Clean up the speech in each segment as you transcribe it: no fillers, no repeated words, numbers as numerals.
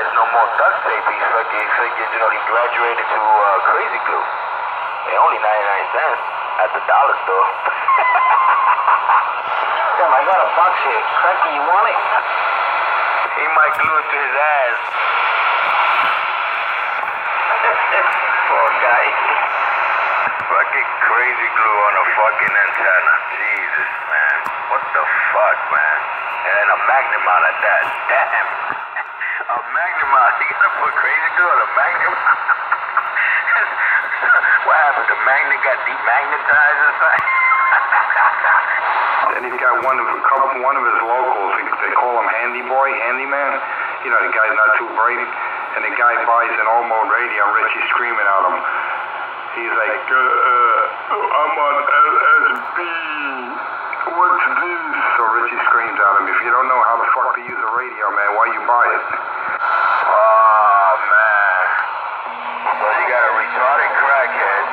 there's no more duct tape. He he graduated to crazy glue. Hey, only 99 cents at the dollar store. Damn, I got a box here. Cracky, you want it? He might glue it to his ass. Poor guy. Fucking crazy glue on a fucking antenna. Jesus, man. What the fuck, man? And a magnum out at that. Damn. A magnum out. You gonna put crazy glue on a magnum? What happened? The magnet got demagnetized or something? And he's got one of his locals. They call him handyman. You know, the guy's not too bright. And the guy buys an old mode radio, and Richie's screaming at him. He's like, I'm on LSB. What's this? So Richie screams at him, if you don't know how the fuck to use a radio, man, why you buy it? Oh, man. So you got a retarded crackhead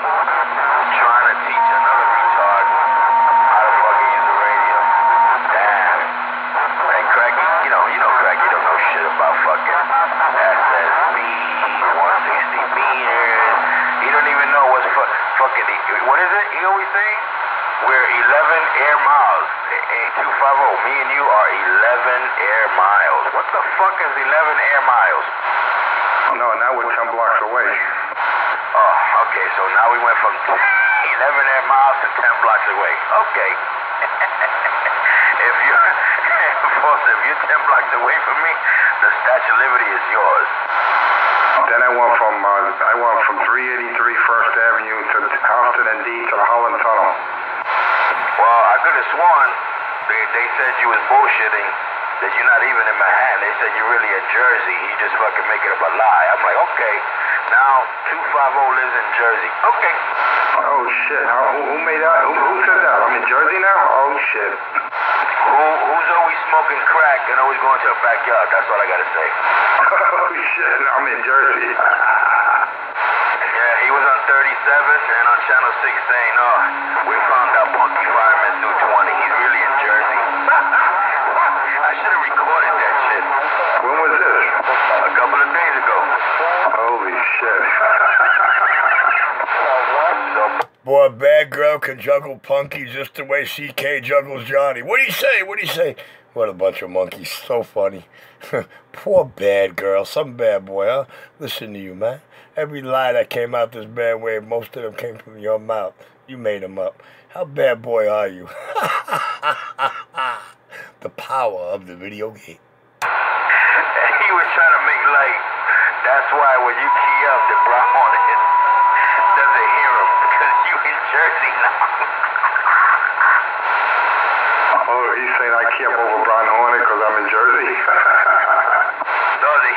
trying to teach another retard how to fucking use a radio. Damn. And Cracky, you know Cracky don't know shit about fucking SSB, 160 meters. He don't even know what's fucking, what is it he always say? We're 11 air miles. 250, me and you are 11 air miles. What the fuck is 11 air miles? No, now we're 10 blocks away. Oh, okay, so now we went from 11 air miles to 10 blocks away. Okay. If you're 10 blocks away from me, the Statue of Liberty is yours. Then I went from 383 First Avenue to Houston and D to the Holland Tunnel. Well, I could have sworn they said you was bullshitting, that you're not even in Manhattan. They said you're really in Jersey. You just fucking making up a lie. I'm like, okay, now 250 lives in Jersey. Okay. Oh shit, who made that? Who said that? I'm in Jersey now? Oh shit. Who's always smoking crack and always going to a backyard? That's all I gotta say. Oh shit, I'm in Jersey. Yeah, he was on 37 and on Channel 6 saying, oh, we found out Punky Fireman through 20. He's really in Jersey. I should have recorded that shit. When was this? A couple of days ago. Holy shit. Boy, bad girl can juggle Punky just the way CK juggles Johnny. What'd he say? What a bunch of monkeys. So funny. Poor bad girl. Some bad boy, huh? Listen to you, man. Every lie that came out this bad way, most of them came from your mouth. You made them up. How bad boy are you? The power of the video game. He was trying to make light. That's why when you key up, the Brown Hornet doesn't hear him, because you in Jersey now. Oh, he's saying I key up over Brown Hornet because I'm in Jersey? No, the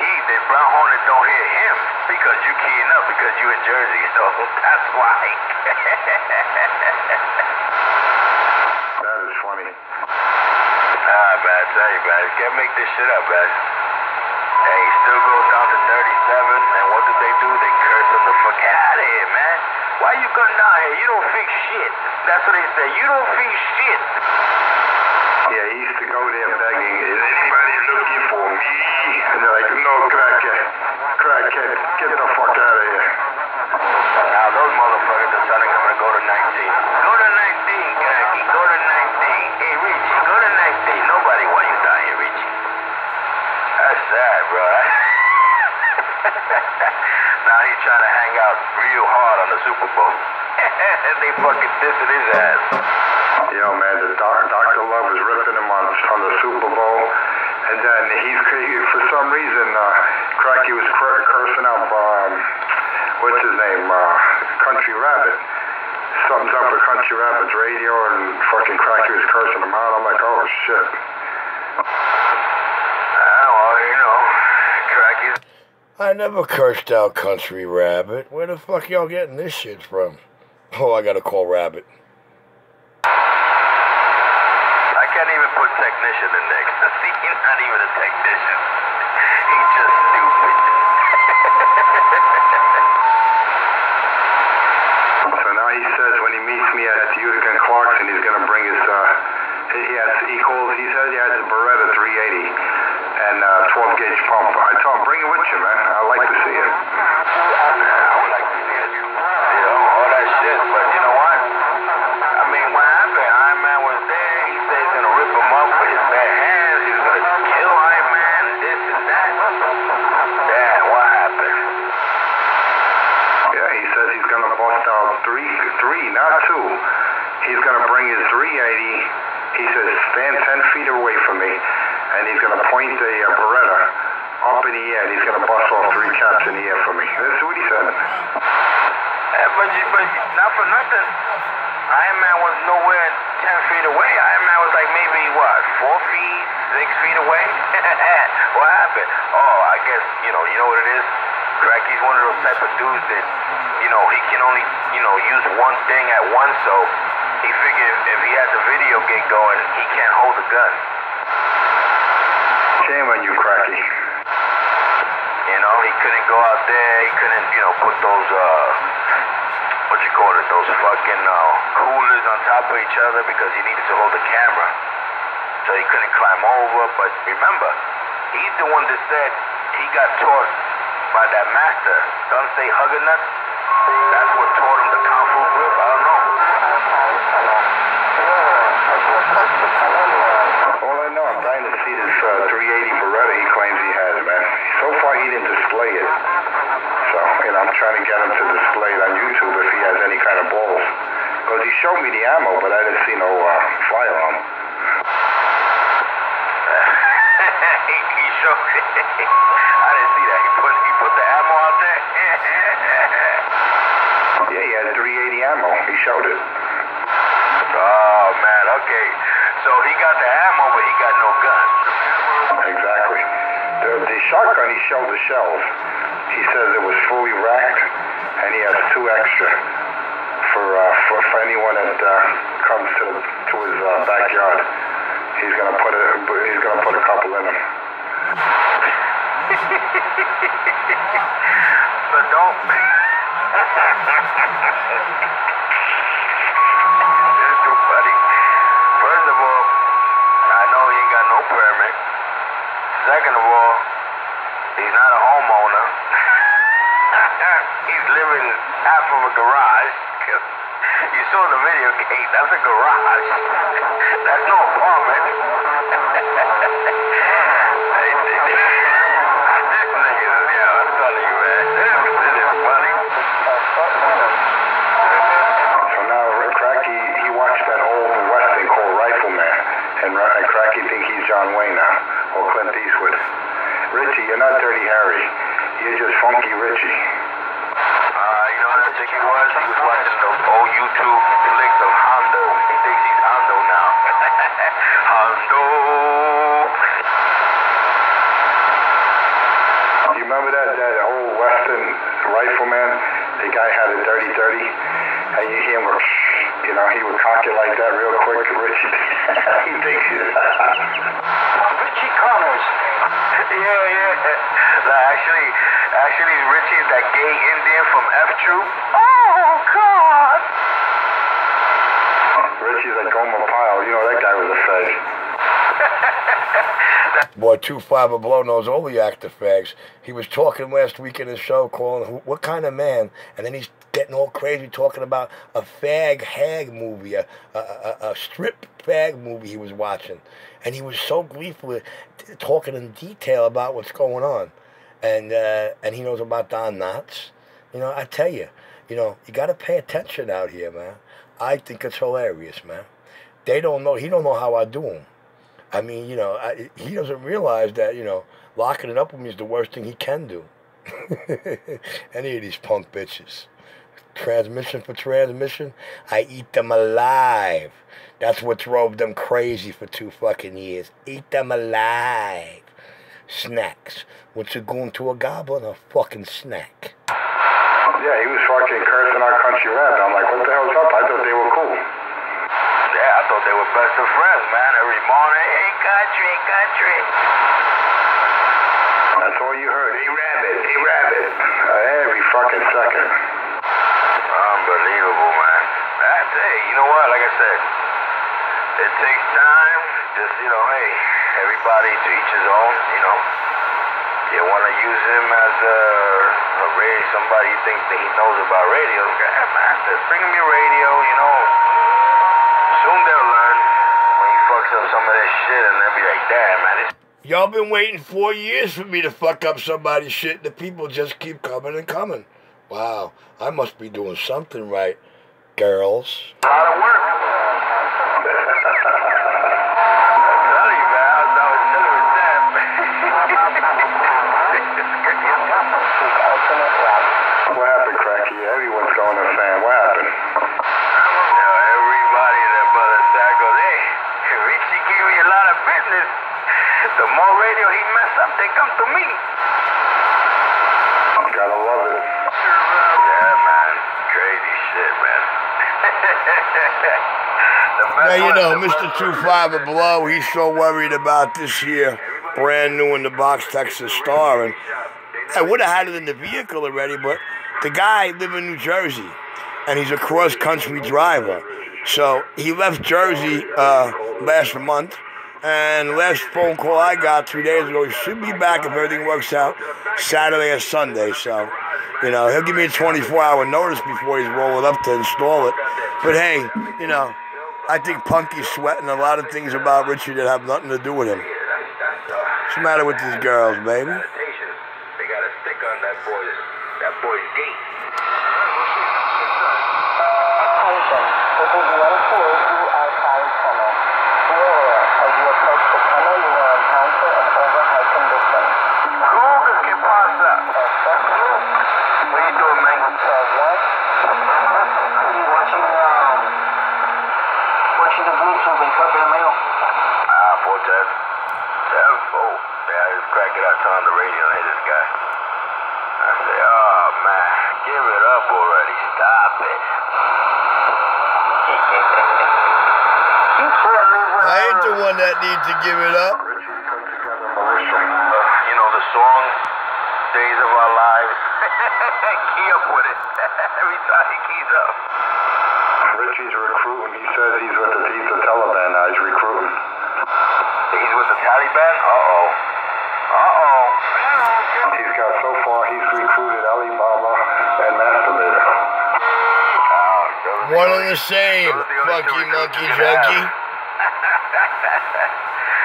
Brown Hornet don't hear him because you keying up because you in Jersey, so that's why. That is funny. Man, tell you, man, you can't make this shit up, man. Hey, he still goes down to 37, and what do? They curse him the fuck out of here, man. Why you come down here? You don't fix shit. That's what they say. You don't fix shit. Yeah, he used to go there begging, is anybody looking for me? And they're like, no, crackhead, get the fuck out of here. Now those motherfuckers are telling him to go to 19. Go to 19, Cracky, go to 19. Hey, Richie, go to 19. Nobody want you down here, Richie. That's sad, bro. Now he's trying to hang out real hard on the Super Bowl. And they fucking dissing his ass. Yo, man, the Dr. Love was ripping him on the Super Bowl, and then for some reason, Cracky was cursing out, what's his name, Country Rabbit. Something's up with Country Rabbit's radio, and fucking Cracky was cursing him out. I'm like, oh shit. Well, you know, Cracky's... I never cursed out Country Rabbit. Where the fuck y'all getting this shit from? Oh, I gotta call Rabbit. I can't even put technician in there. He's not even a technician. He's just stupid. So now he says when he meets me at Utica and Clarkson, he's gonna bring his, he said he has a Beretta 380 and 12 gauge pump. I told him, bring it with and he's going to point a Beretta up in the air, and he's going to bust off 3 caps in the air for me. That's what he said. But not for nothing. Iron Man was nowhere 10 feet away. Iron Man was like maybe, what, 4 feet, 6 feet away? What happened? Oh, I guess, you know what it is? Cracky's one of those type of dudes that, he can only, use one thing at once, so he figured if he has a video gig going, he can't hold a gun. Shame on you, Cracky. He couldn't go out there, he couldn't, put those, those fucking coolers on top of each other because he needed to hold the camera. So he couldn't climb over, but remember, he's the one that said he got taught by that master. Don't say hugger nuts. That's what taught him the kung fu grip. I don't know. All I know, I'm dying to see this 380 Beretta he claims he has, man. So far, he didn't display it. So, I'm trying to get him to display it on YouTube if he has any kind of balls. Because he showed me the ammo, but I didn't see no firearm. He showed me. I didn't see that. He put the ammo out there. Yeah, he had 380 ammo. He showed it. Oh, man, okay. So he got the ammo, but he got no gun. Exactly. The shotgun, he showed the shells. He says it was fully racked, and he has 2 extra for anyone that comes to his backyard. He's gonna put a couple in him. But don't. This is too funny. First of all, I know he ain't got no permit. Second of all, he's not a homeowner. He's living half of a garage. You saw the video gate. That's a garage. That's no apartment. I'm telling you, man. This is funny. So now Cracky, he watched that old western called Rifleman, and Cracky think he's John Wayne now, or Clint Eastwood. Richie, you're not Dirty Harry. You're just Funky Richie. You know what I think he was? He was watching those old YouTube flicks of Hondo. He thinks he's Hondo now. Hondo. You remember that old western Rifleman? The guy had a dirty, and you hear him go, he would cock it like that real quick. Richie, he thinks he's Richie Connors. Yeah. Actually, Richie's that gay Indian from F Troop. Oh, God. Richie's like Gomer Pyle. That guy was a fag. Boy, 2-5 Below knows all the actor fags. He was talking last week in his show, calling what kind of man, and then he's getting all crazy talking about a fag hag movie, a strip fag movie he was watching, and he was so gleeful talking in detail about what's going on, and he knows about Don Knotts. I tell you, you got to pay attention out here, man. I think it's hilarious, man. They don't know. He don't know how I do them. I mean, he doesn't realize that, locking it up with me is the worst thing he can do. Any of these punk bitches. Transmission for transmission, I eat them alive. That's what drove them crazy for 2 fucking years. Eat them alive. Snacks. What's a goon to a goblin? A fucking snack. Yeah, he was fucking cursing our country rap. I'm like, what the hell's up? I thought they were cool. Yeah, I thought they were best of friends, man. Every morning, hey, country. That's all you heard. Hey, rabbit. Every fucking second. Unbelievable, man. Hey, you know what? Like I said, it takes time. Just, hey, everybody to each his own, You want to use him as a radio, somebody you think that he knows about radio. Yeah, man, just bring him your radio, Soon they'll learn when he fucks up some of that shit, and they'll be like, damn, man. Y'all been waiting 4 years for me to fuck up somebody's shit. The people just keep coming and coming. Wow, I must be doing something right, girls. A lot of work. I'm telling you, man. I was telling more radio he mess up, they come to me. Gotta love it. Yeah, man. Crazy shit, man. Now, you know, Mr. 25 and Below, he's so worried about this year, brand new in the box Texas Star. And I would have had it in the vehicle already, but the guy lives in New Jersey, and he's a cross-country driver. So he left Jersey last month, and last phone call I got 2 days ago, he should be back if everything works out Saturday or Sunday. So, you know, he'll give me a 24-hour notice before he's rolling up to install it. But hey, you know, I think Punky's sweating a lot of things about Richie that have nothing to do with him. What's the matter with these girls, baby? They got a stick on that boy's gate. On the radio and hit this guy. I say, oh man, give it up already. Stop it. I ain't the one that needs to give it up. You know the song, Days of Our Lives. Key up with it. Every time he keys up. Richie's recruiting. He says he's the Taliban now. He's recruiting. He's with the Taliban? Uh-oh. He's got, so far, he's recruited Alibaba and Masturbator. One and the same, funky monkey junkie.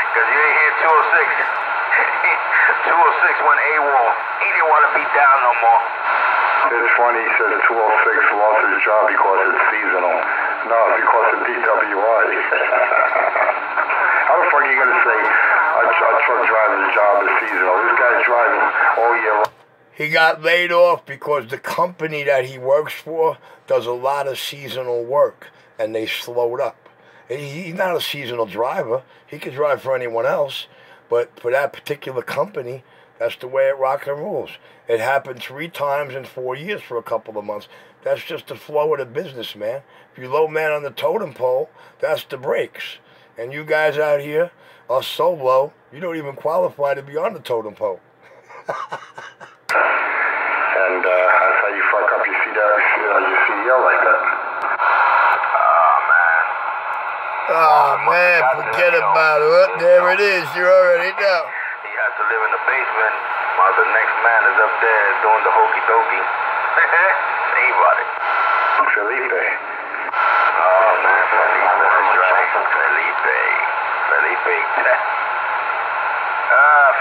Because you ain't here 206. 206 went AWOL. He didn't want to be down no more. It's funny, he said 206 lost his job because it's seasonal. No, because of DWI. How the fuck are you going to say a truck driver's job is seasonal? This guy's driving all year long. He got laid off because the company that he works for does a lot of seasonal work, and they slowed up. He's not a seasonal driver. He could drive for anyone else, but for that particular company, that's the way it rock and rolls. It happened 3 times in 4 years for a couple of months. That's just the flow of the business, man. If you're low man on the totem pole, that's the brakes. And you guys out here are so low, you don't even qualify to be on the totem pole. And that's how you fuck up your CDL like that. Oh, man, forget about it. Oh, there it is. You already know. He has to live in the basement while the next man is up there doing the hokey dokey. Think about it. Felipe. Oh, man, Felipe is right. Felipe.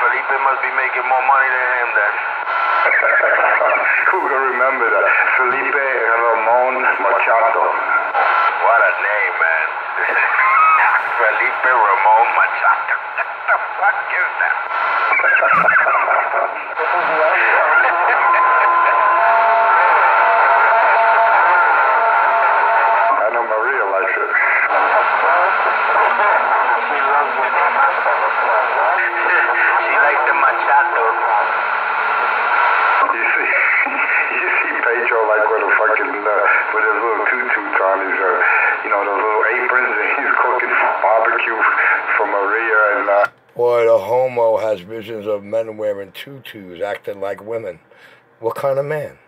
Felipe must be making more money than him then. Who can remember that? Felipe Ramon Machado. What a name, man. Felipe Ramon Machado. What the fuck is that? I know Maria likes it. She likes the Machado. You see Pedro like with a fucking, with his little tutus on his, those little aprons, and he's cooking barbecue for Maria and, Boy, the homo has visions of men wearing tutus, acting like women. What kind of man?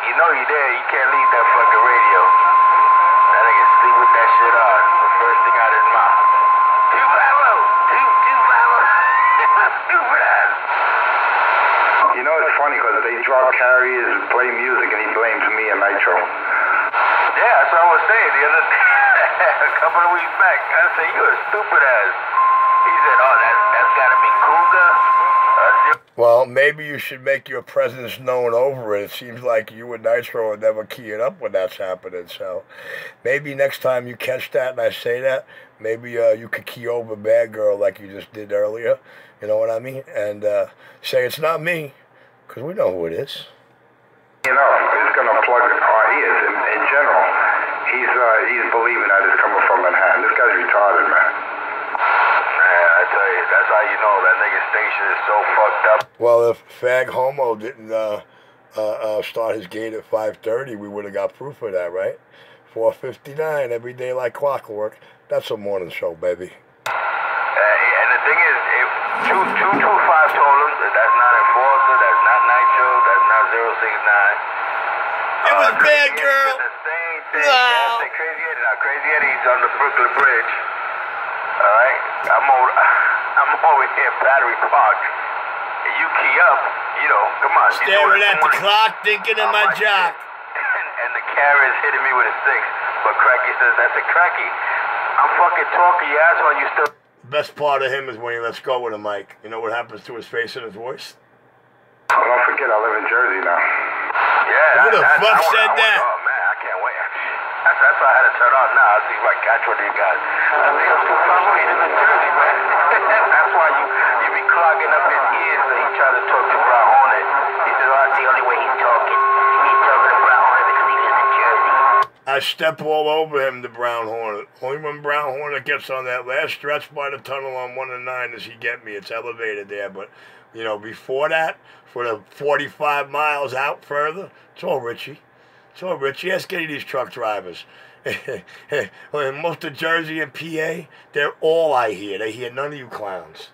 You know you there, you can't leave that fucking radio. That nigga sleep with that shit on. The first thing out his mouth. Two bravo! Stupid ass! You know, it's funny because they drop carriers and play music and he blames me and Nitro. Yeah, that's what I was saying the other day. A couple of weeks back. I said, you a stupid ass. He said, oh, that's gotta be Cougar. Well, maybe you should make your presence known over it. It seems like you and Nitro are never keying up when that's happening. So maybe next time you catch that and I say that, maybe you could key over Bad Girl like you just did earlier. You know what I mean? And say it's not me, because we know who it is. You know, it's going to plug our ears in general. He's believing that it's coming from Manhattan. This guy's retarded, man. Man, I tell you, that's how you know that nigga station is so fucked up. Well, if Fag Homo didn't start his gate at 5:30, we would have got proof of that, right? 4:59 every day like clockwork. That's a morning show, baby. And the thing is, if 225 told him that that's not Enforcer, that's not Nitro, that's not 069. It was Bad Girl. The same thing. No. Yeah, Crazy Eddie. Now, Crazy Eddie's on the Brooklyn Bridge. All right? I'm over here at Battery Park. And you key up, you know, come on. Staring at the clock, thinking of my jock. And the carrier's hitting me with a 6. But Cracky says, that's a Cracky. I'm fucking talking, you asshole, you still... The best part of him is when he lets go with a mic. You know what happens to his face and his voice? Well, don't forget, I live in Jersey now. Yeah. Who the fuck said that? Oh, man, I can't wait. That's why I had to turn on now. I'll see if I catch one of you guys. I think I'm too far away. This is Jersey, man. That's why you be clogging up his ears when he try to talk to Brown Hornet. He says, oh, that's the only way he's talking. He's talking to Brown Hornet because he lives in Jersey. I step all over him, the Brown Hornet. Only when Brown Hornet gets on that last stretch by the tunnel on 1 and 9 does he get me. It's elevated there, but, you know, before that, for the 45 miles out further, it's all Richie. It's all Richie. Ask any of these truck drivers. Most of Jersey and PA, they're all I hear. They hear none of you clowns.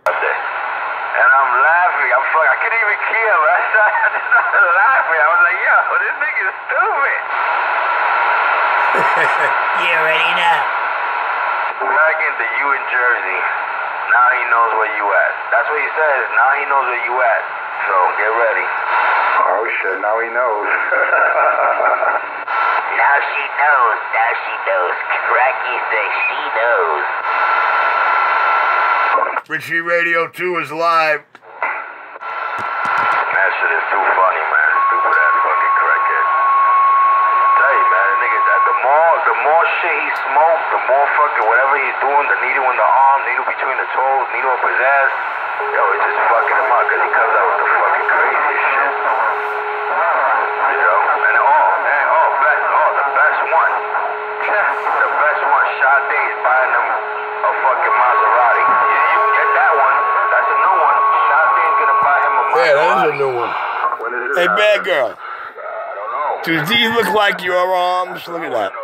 And I'm laughing. I couldn't even kill. I just started laughing. I was like, yo, this nigga's stupid. You already know. Back into you in Jersey. Now he knows where you at. That's what he says. Now he knows where you at. So get ready. Oh, shit, now he knows. Now she knows. Now she knows. Cracky says she knows. Richie Radio 2 is live. That shit is too funny, man. Stupid ass fucking crackhead. Tell you, man, the nigga, the more shit he smoked, the more fucking whatever he's doing, the needle in the arm, needle between the toes, needle up his ass. Yo, it's just fucking him up because he comes out with the fucking craziest shit. You know, and the best one. The best one, Sade's buying them a fucking Maserati. You get that one. That's a new one. Sade's gonna buy him a Maserati. Yeah, that is a new one. When is it? Hey, Bad Girl. I don't know. Do these look like your arms? Look at that.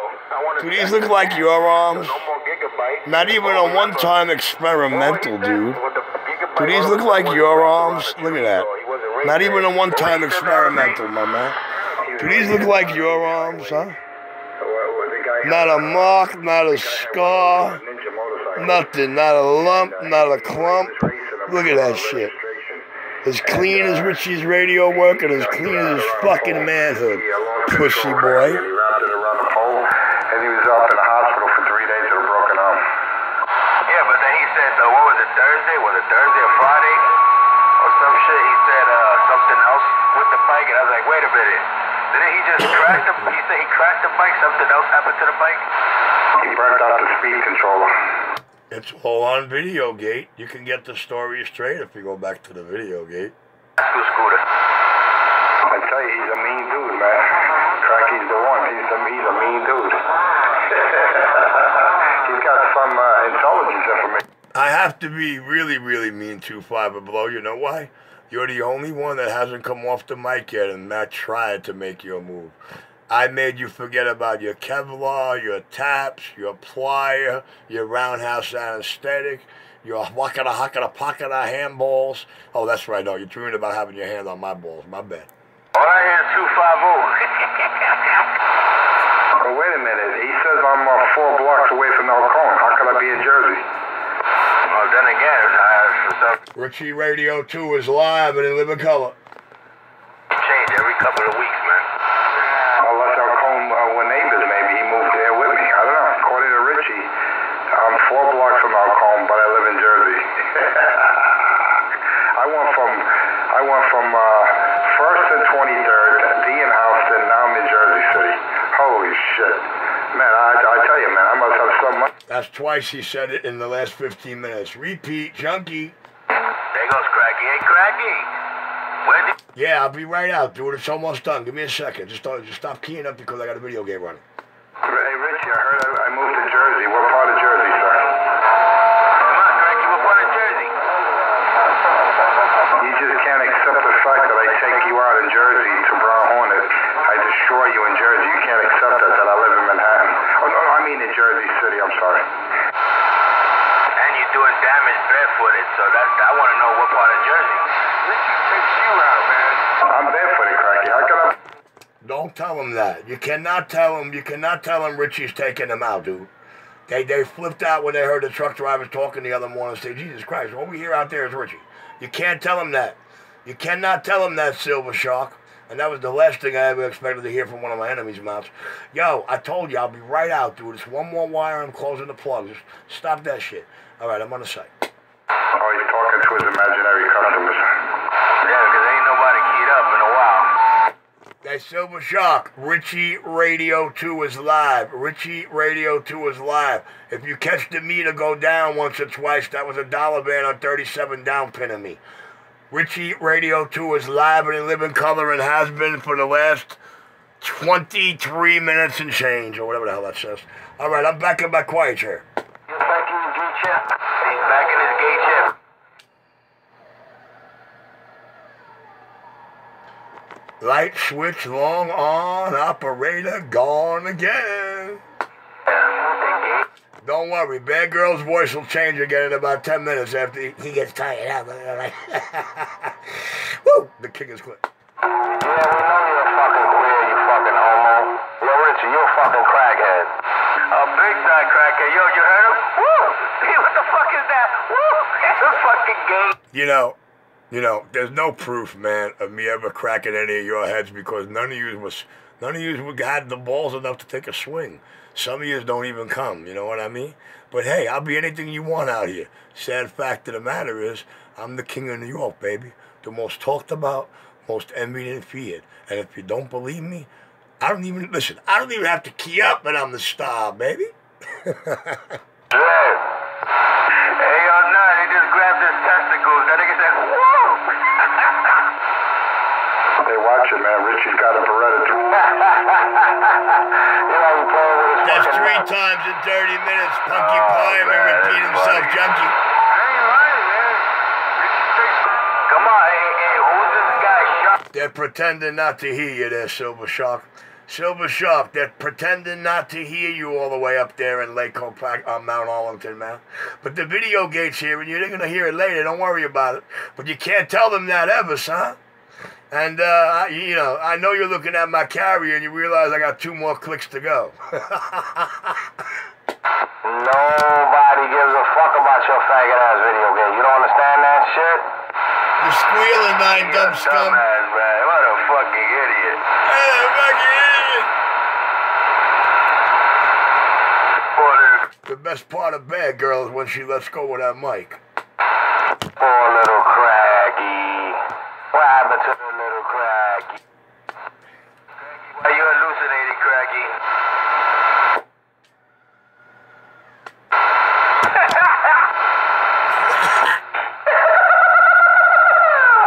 Do these look like your arms? No more gigabyte. Not even a one-time experimental, dude. Do these look like your arms? Look at that. Not even a one-time experimental, my man. Do these look like your arms, huh? Not a mark, not a scar, nothing. Not a lump, not a clump. Look at that shit. As clean as Richie's radio work and as clean as his fucking manhood. Pussy boy. He wrapped it around the pole, and he was up in the hospital for 3 days with a broken arm. Yeah, but then he said, what was it, Thursday? Was it Thursday or Friday? Or some shit. He said something else with the bike, and I was like, wait a minute. Didn't he just crash the bike? He said he crashed the bike, something else happened to the bike? He burnt out the speed controller. It's all on video gate. You can get the story straight if you go back to the video gate. School scooter. I tell you, he's a mean dude, man. Cracky's the one. He's a mean dude. He's got some intelligence information. I have to be really, really mean 2-5 or below. You know why? You're the only one that hasn't come off the mic yet and not tried to make your move. I made you forget about your Kevlar, your taps, your plier, your roundhouse anesthetic, your whackada handballs. Oh, that's right. No, you're dreaming about having your hand on my balls. My bad. All I hear is 250. Well, wait a minute. He says I'm 4 blocks away from El Cajon. How could I be in Jersey? Well, then again, for some Richie Radio 2 is live and in living color. change every couple of weeks, man. Unless El Cajon were neighbors, maybe he moved there with me. I don't know. According to Richie, I'm 4 blocks from El Cajon, but I live in Jersey. I went from 1st and 23rd, D in Houston, now I'm in Jersey City. Holy shit. Man, I tell you, man, I must have some money. That's twice he said it in the last 15 minutes. Repeat, junkie. There goes Cracky. Hey, Cracky. Where did... Yeah, I'll be right out, dude. It's almost done. Give me a second. Just stop keying up because I got a video game running. Hey, Richie, I heard I moved to Jersey. What part of Jersey, sir? Come on, Cracky. What part of Jersey? You just can't accept the fact that I take you out in Jersey to Brown Hornet. I destroy you in Jersey. You can't accept that I live in Manhattan. Oh, no, I mean in Jersey City. I'm sorry. And you're doing damage barefooted, so I want to know what part of Jersey. Richie takes you out, man. I'm barefooted, Cracky. How can I... Don't tell him that. You cannot tell him. You cannot tell him Richie's taking him out, dude. They flipped out when they heard the truck drivers talking the other morning and say, Jesus Christ, what we hear out there is Richie. You can't tell him that. You cannot tell him that, Silver Shark. And that was the last thing I ever expected to hear from one of my enemies' mouths. Yo, I told you, I'll be right out, dude. It's one more wire. I'm closing the plug. Just stop that shit. All right, I'm on the site. Oh, he's talking to his imaginary customers. Yeah, because ain't nobody keyed up in a while. Hey, Silver Shark, Richie Radio 2 is live. Richie Radio 2 is live. If you catch the meter go down once or twice, that was a dollar ban on 37 down pinning me. Richie Radio 2 is live and in living color and has been for the last 23 minutes and change, or whatever the hell that says. All right, I'm back in my quiet chair. He's back in his gay chair. He's back in his gay chair. Light switch long on, operator gone again. Don't worry, Bad Girl's voice will change again in about 10 minutes after he gets tired out. Woo! The king is clear. Yeah, we know you're a fucking queer, you fucking homo. Yo, Richie, you're a fucking crackhead. A big time crackhead. Yo, you heard him? Woo! What the fuck is that? Woo! It's a fucking gay. You know, there's no proof, man, of me ever cracking any of your heads because none of you had the balls enough to take a swing. Some of you don't even come, you know what I mean? But hey, I'll be anything you want out here. Sad fact of the matter is, I'm the king of New York, baby. The most talked about, most envied and feared. And if you don't believe me, I don't even have to key up, but I'm the star, baby. Yeah. Hey, yo, no, they just grabbed his testicles. That nigga said, whoa! Hey, watch it, man. Richie's got a Beretta too. That's 3 times in 30 minutes. Punky Pie and repeat himself, junkie. I ain't lying, man. Richie takes... Come on, hey, who's this guy shot? They're pretending not to hear you there, Silver Shark. Silver Shark, they're pretending not to hear you all the way up there in Lake on Mount Arlington, man. But the video gate's here, and you're going to hear it later. Don't worry about it. But you can't tell them that ever, son. And, you know, I know you're looking at my carrier, and you realize I got 2 more clicks to go. Nobody gives a fuck about your faggot-ass video game. You don't understand that shit? You're squealing, man, dumb scum. Dumbass, man. What a fucking idiot. Hey, fucking idiot. The best part of Bad Girl is when she lets go with that mic. Poor little Craggy. What happened to the little Craggy? Why you hallucinating, Craggy?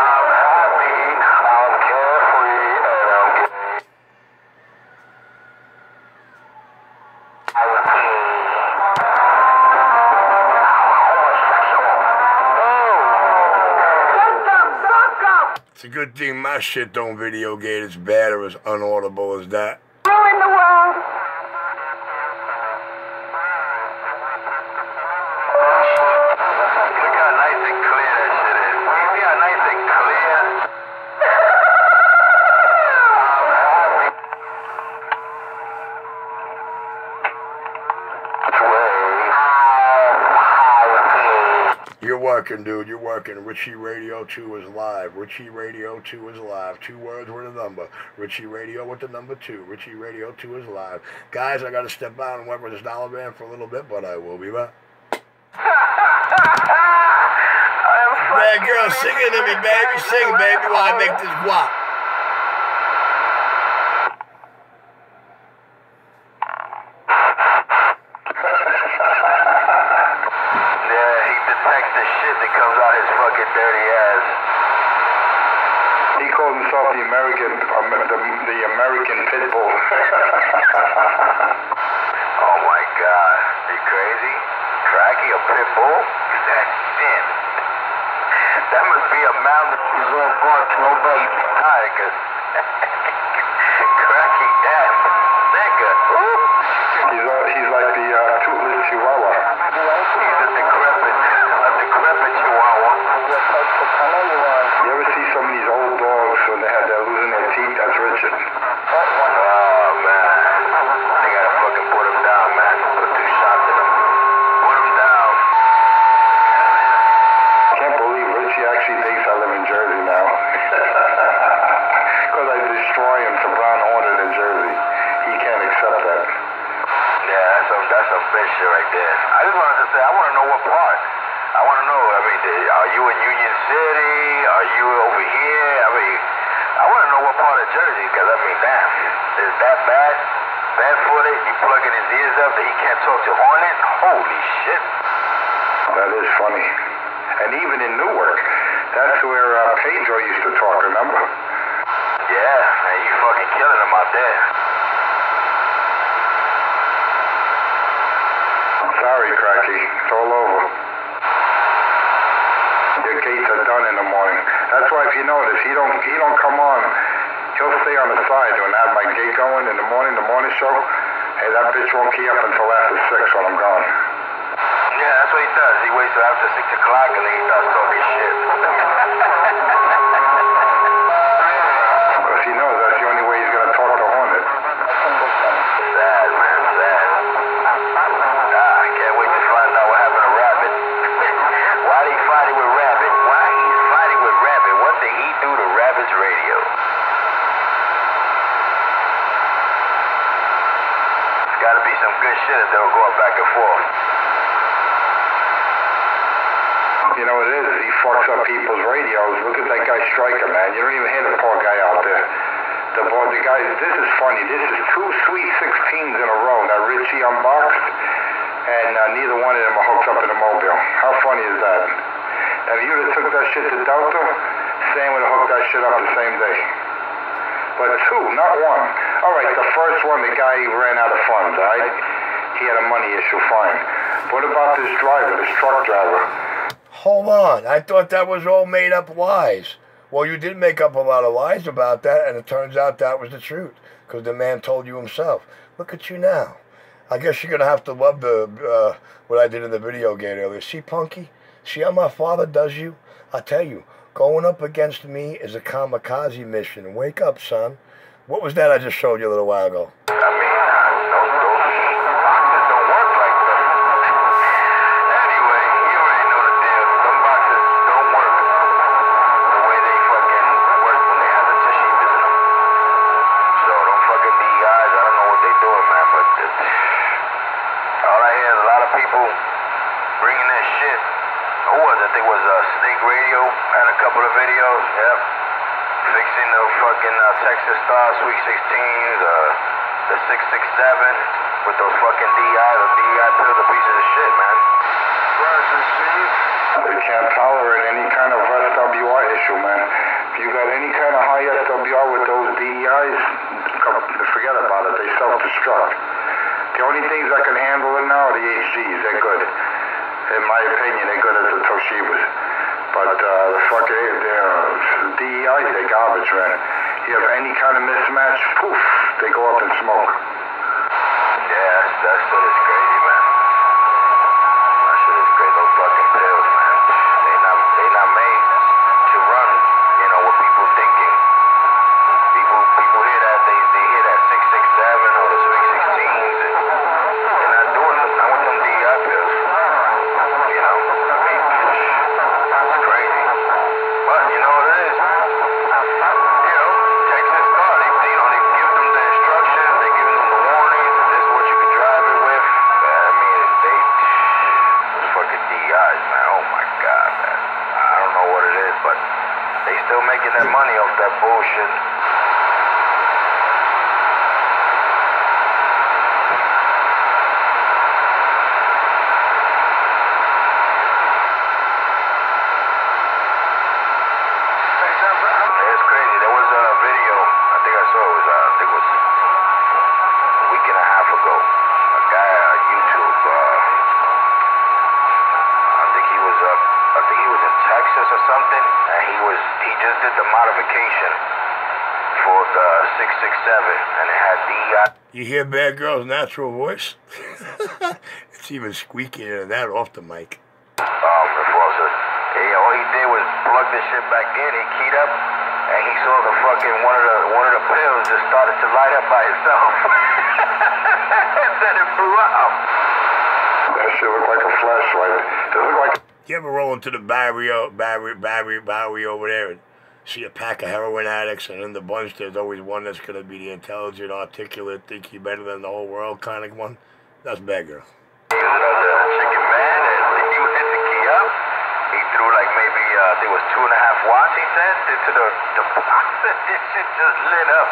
I'm happy, I'm carefree, and I'm gay. It's a good thing my shit don't video gate as bad or as unaudible as that. Ruin the world. Look how nice and clear that shit is. You see how nice and clear? You're working, dude. You're working. Richie Radio 2 is live. Richie Radio 2 is live. 2 words with a number. Richie Radio with the number 2. Richie Radio 2 is live. Guys, I got to step out and work with this dollar band for a little bit, but I will be back. Bad Girl, sing it to me, baby. Sing, baby, while I make this guap. himself the American pit bull. Oh my God. You crazy? Cracky, a pit bull? That's sin. That must be a mountain. He's all bark, nobody tigers. Cracky, damn. Nigga. He's like the toothless chihuahua. He's a decrepit chihuahua. You ever see some of these old dogs when they're losing their teeth? That's Richard. Oh, man. They gotta fucking put him down, man. Put 2 shots in him. Put him down. Can't believe Richie actually thinks I live in Jersey now. Because I destroy him to Brown Hornet in Jersey. He can't accept that. Yeah, that's some bitch shit right there. I just wanted to say, I want to know what part. I want to know, I mean, are you in Union City? Are you over here? I mean, I want to know what part of Jersey, because I mean, damn, is that bad? Barefooted? You plugging his ears up that he can't talk to Hornet? Holy shit. That is funny. And even in Newark, that's where Pedro used to talk, remember? Yeah, and you fucking killing him out there. Sorry, Cracky. It's all over. Your gates are done in the morning. That's why if you notice, he don't come on. He'll stay on the side when I have my gate going in the morning show. Hey, that bitch won't key up until after 6 when I'm gone. Yeah, that's what he does. He waits till after 6 o'clock and then he starts talking shit. Because he knows that's the only way he's going to talk to Hornet. Sad, man, sad. I can't wait to find out what happened to Rabbit. Why did he fighting with Rabbit? Why he's fighting with Rabbit? What did he do to Rabbit's radio? It's gotta be some good shit if they were going back and forth. You know what it is? He fucks up people's radios. Look at that guy Striker, man. You don't even hear the poor guy out there. The guy, this is funny. This is 2 Sweet 16s in a row that Richie unboxed, and neither one of them are hooked up in the mobile. How funny is that? If you would have took that shit to Delta, Sam would have hooked that shit up the same day. But 2, not 1. All right, the first one, the guy ran out of funds, all right? He had a money issue, fine. What about this driver, this truck driver? Hold on. I thought that was all made up lies. Well, you did make up a lot of lies about that, and it turns out that was the truth, because the man told you himself. Look at you now. I guess you're going to have to love the what I did in the video game earlier. See, Punky? See how my father does you? I tell you, going up against me is a kamikaze mission. Wake up, son. What was that I just showed you a little while ago? I mean, those boxes don't work like that. Anyway, you already know the deal. Them boxes don't work the way they fucking work when they have the Toshibas in them. So them fucking DEIs, I don't know what they doing, man, but all I hear is a lot of people bringing that shit. Who was it? I think it was Snake Radio, had a couple of videos, yep. Fixing the fucking Texas Star Sweet 16s, the 667 with those fucking DEIs. The DEI pills are pieces of shit, man. They can't tolerate any kind of SWR issue, man. If you got any kind of high SWR with those DEIs, forget about it. They self-destruct. The only things that can handle it now are the HGs. They're good. In my opinion, they're good as the Toshibas. But the fucking DEIs, they're garbage, man. You have any kind of mismatch, poof, they go up in smoke. Yeah, that shit is crazy, man. That shit is crazy. Those fucking pills, man. They not made to run, you know, with people thinking. People hear that, they hear that 667 or the Sweet 16s, and they're not doing them. Not with them DEI pills. You know, I mean, it's crazy. But you know what it is? You know, Texas Star, they give them the instructions, they give them the warnings, this is what you can drive it with. I mean, those fucking DEIs, man. Oh my God, man. I don't know what it is, but they still making that money off that bullshit. It's crazy. There was a station for 667, and it had DEI. You hear Bad Girl's natural voice? It's even squeakier than that off the mic. All he did was plug this shit back in. He keyed up, and he saw the fucking one of the pills just started to light up by itself, and then it blew out. That shit looked like a flashlight. It looked like. You ever roll into the barrio over there and see a pack of heroin addicts, and in the bunch there's always one that's gonna be the intelligent, articulate, think he better than the whole world kind of one? That's Bad Girl. The chicken man, and he hit the key up. He threw like maybe, I think it was 2.5 watts, he said, into the box, and this shit just lit up.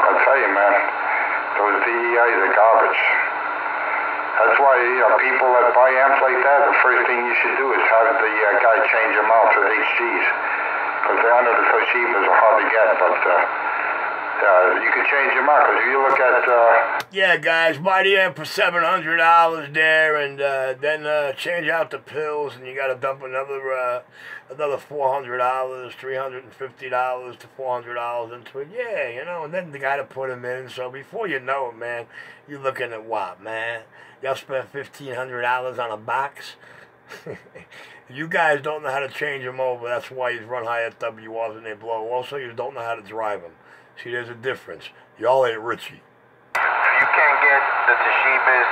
I'll tell you, man, those DEIs are garbage. That's why, people that buy amps like that, the first thing you should do is have the guy change them out to HGs. Because I know the Toshibas are hard to get, but you can change them out. Because if you look at... Yeah, guys, buy the amp for $700 there, and then change out the pills, and you got to dump another $400, $350 to $400 into it. Yeah, and then the guy to put them in. So before you know it, man, you're looking at what, man? Y'all spent $1,500 on a box? You guys don't know how to change them over. That's why you run high at WRs and they blow. Also, you don't know how to drive them. See, there's a difference. Y'all ain't Richie. If you can't get the Toshibas,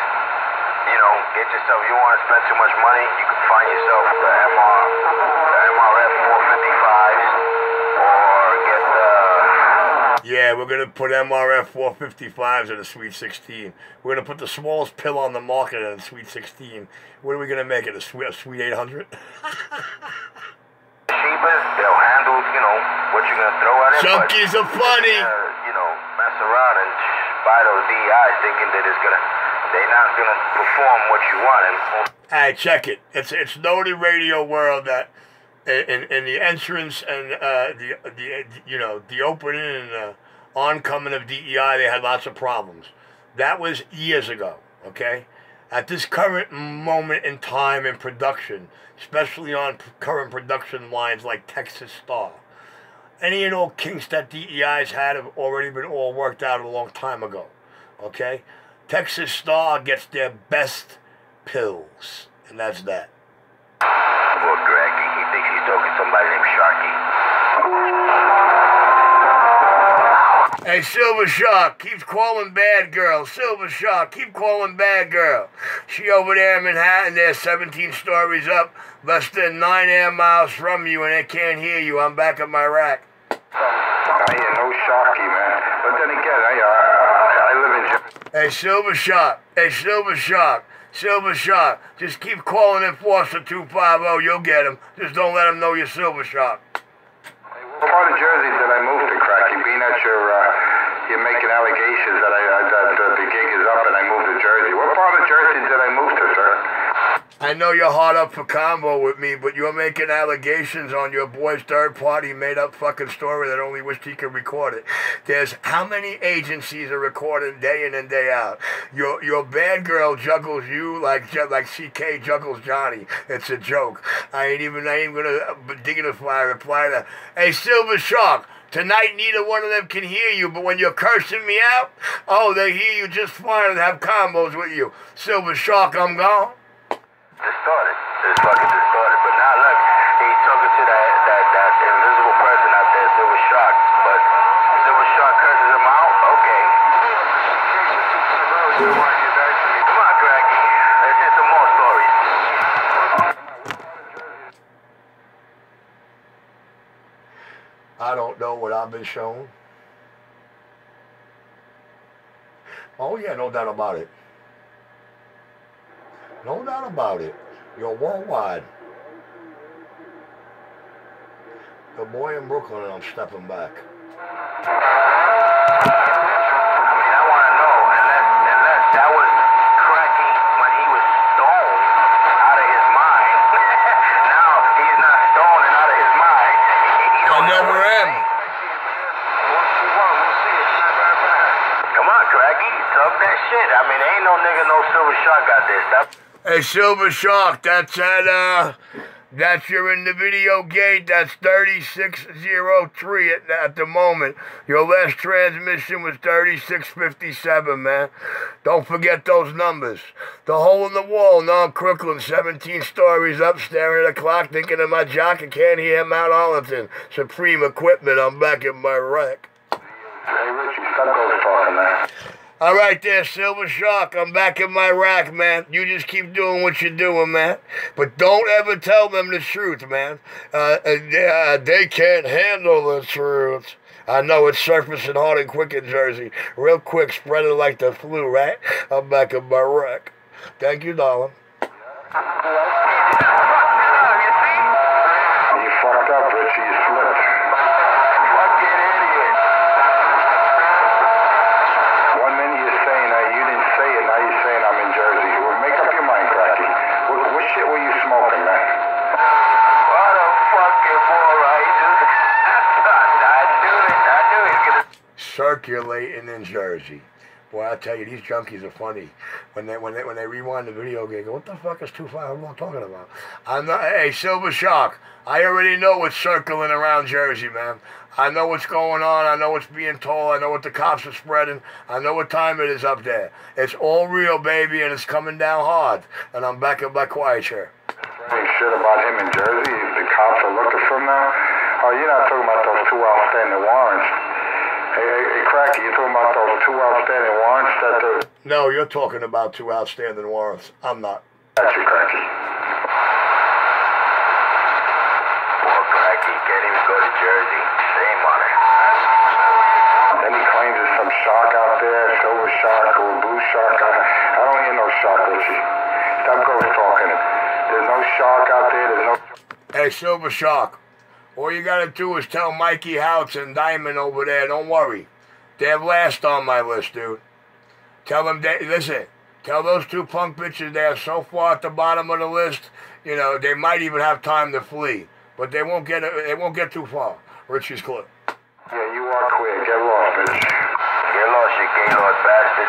get yourself, you want to spend too much money, you can find yourself the MRF 455s, or get the... Yeah, we're going to put MRF 455s in a Sweet 16. We're going to put the smallest pill on the market in a Sweet 16. What are we going to make it, a Sweet 800? Toshibas, they'll handle, what you're going to throw at it. Junkies are funny. Mess around and buy those DEIs thinking that they're not going to perform what you want. Hey, check it. It's known in radio world that in the entrance and the opening and the oncoming of DEI, they had lots of problems. That was years ago, okay? At this current moment in time in production, especially on current production lines like Texas Star, any and all kinks that DEIs had have already been all worked out a long time ago, okay? Texas Star gets their best pills, and that's that. Poor Greggy, he thinks he's talking to somebody named Sharky. Hey, Silver Shark keeps calling Bad Girl. Silver Shark, keep calling Bad Girl. She over there in Manhattan, they're 17 stories up, less than 9 air miles from you, and they can't hear you. I'm back at my rack. I ain't no Sharky, man. But then again, I live in... Hey, Silver Shark. Hey, Silver Shark. Silver Shark. Just keep calling Enforcer 250. You'll get him. Just don't let him know you're Silver Shark. What part of Jersey did I move to, Cracky? Being that you're making allegations that the gig is up and I moved to Jersey. What part of Jersey did I move to, sir? I know you're hard up for combo with me, but you're making allegations on your boy's third-party made-up fucking story that only wished he could record it. There's how many agencies are recording day in and day out? Your Bad Girl juggles you like CK juggles Johnny. It's a joke. I ain't even gonna dignify reply to, hey, Silver Shark, tonight neither one of them can hear you, but when you're cursing me out, they hear you just fine and have combos with you. Silver Shark, I'm gone. Distorted. It's fucking distorted. But now look, he's talking to that invisible person out there, Silver Shark. But Silver Shark curses him out? Okay. Come on, Greggy. Let's hear some more stories. I don't know what I've been shown. Oh yeah, no doubt about it. No doubt about it. You're worldwide. The boy in Brooklyn, and I'm stepping back. I want to know, unless that was Cracky when he was stoned out of his mind. Now he's not stoned and out of his mind. I never am. Come on, Cracky, talk that shit. Ain't no nigga, no Silver Shark got this. Hey, Silver Shark, that's That's you're in the video gate. That's 3603 at the moment. Your last transmission was 3657, man. Don't forget those numbers. The hole in the wall, North Crooklyn, 17 stories up, staring at the clock, thinking of my jock. I can't hear Mount Arlington. Supreme Equipment. I'm back in my rack. Hey, Richie, stop those talking, man. All right there, Silver Shark. I'm back in my rack, man. You just keep doing what you're doing, man. But don't ever tell them the truth, man. They can't handle the truth. I know it's surfacing hard and quick in Jersey. Real quick, spreading like the flu, right? I'm back in my rack. Thank you, darling. You fucked up, Richie. You slipped. Circulating in Jersey. Boy, I tell you, these junkies are funny. When they rewind the video game, go, what the fuck is 2-5? What am I talking about? I'm not. Hey, Silver Shark. I already know what's circling around Jersey, man. I know what's going on. I know what's being told. I know what the cops are spreading. I know what time it is up there. It's all real, baby, and it's coming down hard. And I'm back in my quiet chair. Spreading shit about him in Jersey. The cops are looking for him now. Oh, you're not talking about those 2 outstanding warrants. Hey, Cracky, you talking about those 2 outstanding warrants that the... No, you're talking about 2 outstanding warrants. I'm not. That's you, Cracky. Poor Cracky can't even go to Jersey. Shame on her. Then he claims there's some shark out there, silver shark or blue shark. I don't hear no shark, Richie. Stop ghost talking. There's no shark out there. There's no... Hey, Silver Shark. All you gotta do is tell Mikey Houts and Diamond over there, don't worry. They're last on my list, dude. Tell them, listen, tell those 2 punk bitches they are so far at the bottom of the list, you know, they might even have time to flee. But they won't get too far. Richie's clip. Yeah, you are queer. Get lost, bitch. Get lost, you gaylord bastard.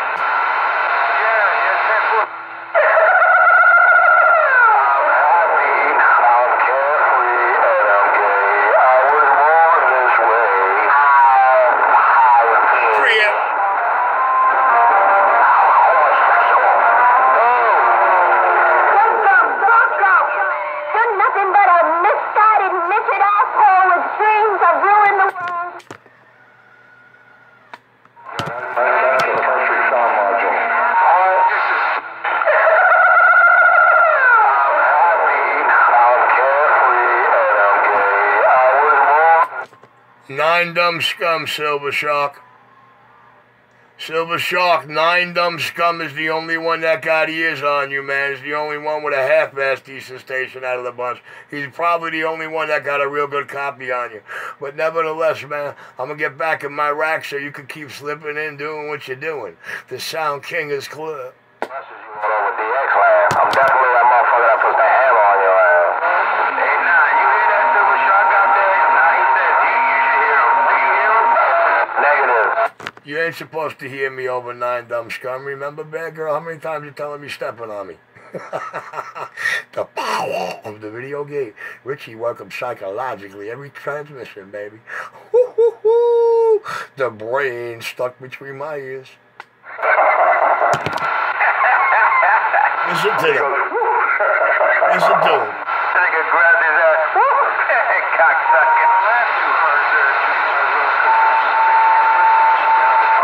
Nine dumb scum, Silver Shark. Silver Shark, 9 dumb scum is the only one that got ears on you, man. He's the only one with a half-ass decent station out of the bunch. He's probably the only one that got a real good copy on you. But nevertheless, man, I'm going to get back in my rack so you can keep slipping in doing what you're doing. The Sound King is clear. With the X-Lab. I'm definitely that motherfucker that puts the hammer on your ass. Hey, nah, you hear that Silver Shark out there? Nah, he said you should hear him. Do you hear him? Negative. You ain't supposed to hear me over 9 dumb scum. Remember, bad girl? How many times you telling me stepping on me? The power of the video game. Richie, welcome psychologically every transmission, baby. The brain stuck between my ears. Listen to him. Listen to him. Nigga grabbed his ass. Cocksucker.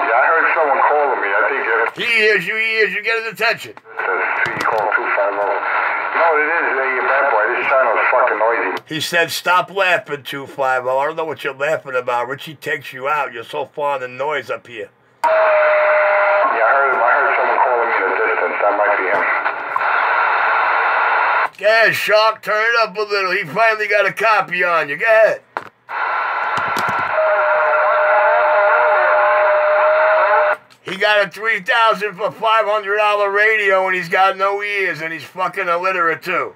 Yeah, I heard someone calling me. I think He hears you, get his attention. he called 250. You know what it is? Hey, bad boy, this channel is fucking noisy. He said, stop laughing, 250. I don't know what you're laughing about. Richie takes you out. You're so far in the noise up here. Yeah, I heard someone calling me in the distance. That might be him. Go ahead, Shark, turn it up a little. He finally got a copy on you. Go ahead. He got a $3,000 for $500 radio and he's got no ears and he's fucking illiterate too.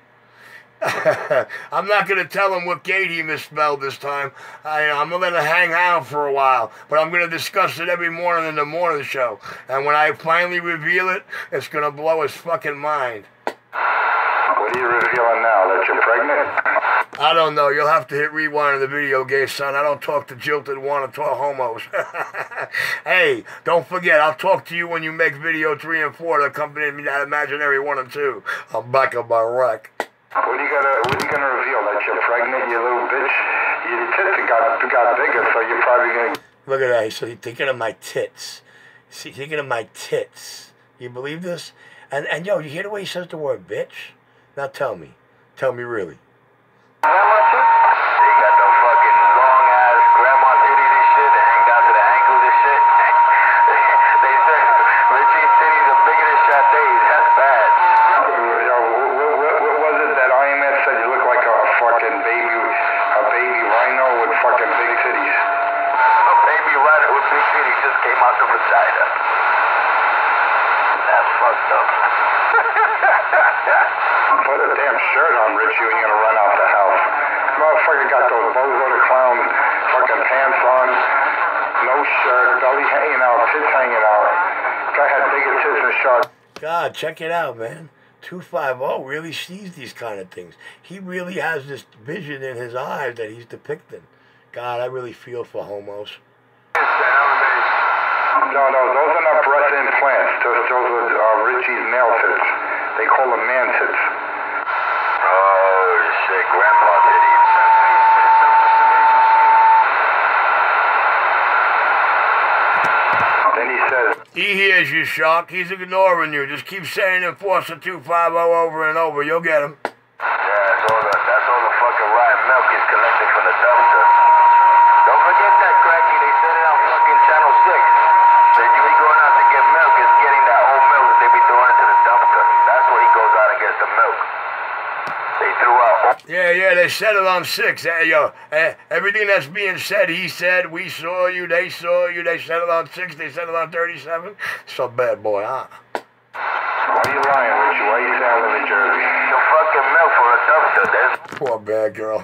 I'm not going to tell him what gate he misspelled this time. I'm going to let it hang out for a while. But I'm going to discuss it every morning in the morning show. And when I finally reveal it, it's going to blow his fucking mind. What are you revealing now? That you're pregnant? I don't know. You'll have to hit rewind of the video game, son. I don't talk to jilted one or talk homos. Hey, don't forget, I'll talk to you when you make video 3 and 4 to accompany me that imaginary 1 and 2. I'm back on my rack. What are you gonna reveal? That you're pregnant, you little bitch? Your tits got bigger, so you're probably gonna... Look at that. So he's thinking of my tits. See, thinking of my tits. You believe this? And yo, you hear the way he says the word bitch? Now tell me. Tell me really. They got the fucking long ass grandma titties and shit that hang down to the ankles and shit. They said Richie's titties are bigger than Sade's. That's bad. Yo, what was it that IMF said you look like a fucking baby rhino with fucking big titties? A baby rhino with big titties just came out the vagina. That's fucked up. Put a damn shirt on, Richie, when you're gonna run out the house. Motherfucker got those Bozo the Clown fucking pants on, no shirt, belly hanging out, tits hanging out. Guy had bigger tits than Shark. God, check it out, man. 250 really sees these kind of things. He really has this vision in his eyes that he's depicting. God, I really feel for homos. No, those are not breast implants. Those are Richie's male tits. They call them man tits. Oh shit, grandpa titties. Then he says, He hears you, Shark. He's ignoring you. Just keep saying Enforcer 250 over and over. You'll get him. Yeah, that's all the fucking rotten milk is collected from the dumpster. Don't forget that, Cracky. They said it on fucking Channel 6. That you be going out to get milk is getting that old milk that they be throwing into the dumpster. That's where he goes out and gets the milk. They threw out. Yeah, they said it on 6. Everything that's being said, he said, we saw you, they said it on 6, they said it on 37. Some bad boy, huh? why are you lying, Richie? Why are you selling in Jersey? The fucking milk from the dumpster. Poor bad girl.